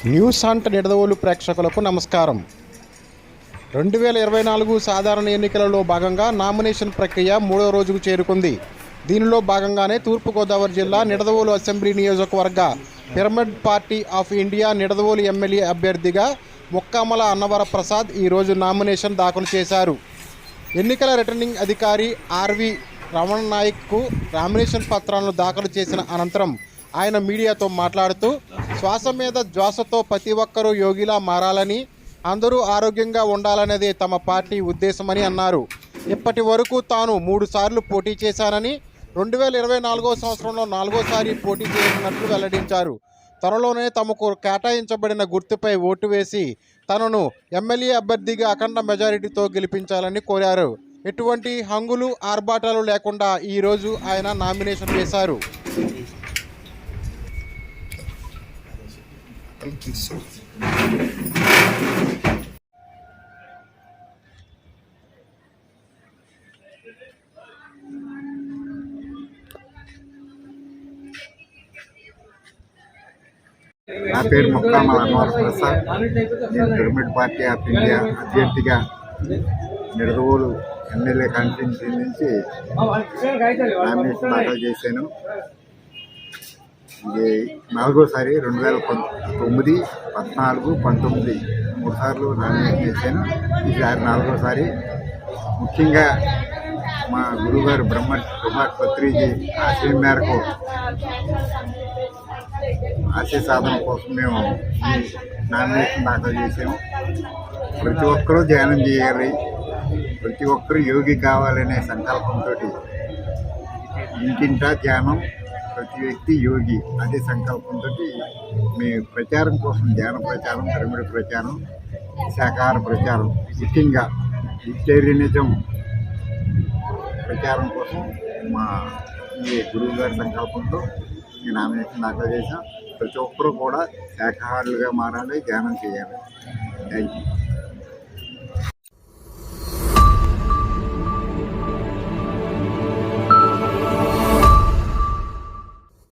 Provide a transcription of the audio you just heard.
News hunt Nidadavolu ప్రేక్షకులకు నమస్కారం. 2024 సాధారణ ఎన్నికలలో భాగంగా నామినేషన్ ప్రక్రియ 3వ రోజుకు చేరుకుంది. దీనిలో భాగంగానే తూర్పుగోదావరి జిల్లా నిడదవోలు అసెంబ్లీ నియోజకవర్గ pyramid party of India Nidadavolu MLA అభ్యర్థిగా ముక్కామల అన్నవర ప్రసాద్ ఈరోజు నామినేషన్ దాఖలు చేశారు. ఎన్నికల రిటర్నింగ్ అధికారి ఆర్వి రమణ నాయక్కు నామినేషన్ పత్రాలను దాఖలు చేసిన అనంతరం ఆయన మీడియాతో మాట్లాడుతూ శ్వాస మీద శ్వాసతో ప్రతి ఒక్కరూ యోగిలా మారాలని, అందరూ ఆరోగ్యంగా ఉండాలనేదే తమ పార్టీ ఉద్దేశమని అన్నారు. ఇప్పటి వరకు తాను 3 సార్లు పోటీ చేశానని, 2024 సంవత్సరంలో 4వసారి పోటీ చేయనున్నట్లు వెల్లడించారు. త్వరలోనే తమకు కేటాయించబడిన గుర్తుపై ఓటు వేసి తనను ఎమ్మెల్యే అభ్యర్థిగా అఖండ మెజారిటీతో గెలిపించాలని కోరారు. ఎటువంటి హంగులు ఆర్భాటాలు లేకుండా ఈరోజు ఆయన నామినేషన్ వేశారు. నా పేరు ముక్కామల అన్నవర ప్రసాద్. నేను పిరమిడ్ పార్టీ ఆఫ్ ఇండియా అభ్యర్థిగా నిడదవోలు ఎమ్మెల్యే కాన్స్టిట్యున్సీ నుంచి నామినేషన్ దాఖలు చేశాను. ఇది 4వసారి 2009, 14, 19 3 సార్లు నామినేషన్ చేశాను. ఈసారి 4వసారి. ముఖ్యంగా మా గురువుగారు కుమార్ పత్రిజీ ఆశయం మేరకు ఆశయ సాధన కోసం మేము నామినేషన్ దాఖలు చేసాము. ప్రతి ఒక్కరూ ధ్యానం చేయాలి, ప్రతి ఒక్కరూ యోగి కావాలనే సంకల్పంతో ఇంటింటా ధ్యానం, ప్రతి వ్యక్తి యోగి అదే సంకల్పంతో మేము ప్రచారం కోసం ధ్యాన ప్రచారం, పిరమిడ్ ప్రచారం, శాకాహార ప్రచారం, ముఖ్యంగా వెజిటేరియనిజం ప్రచారం కోసం మా ఈ గురువు గారి సంకల్పంతో ఈ నామినేషన్ దాఖలు చేశాం. ప్రతి ఒక్కరూ కూడా శాకాహారులుగా మారాలి, ధ్యానం చేయాలి. Thank you.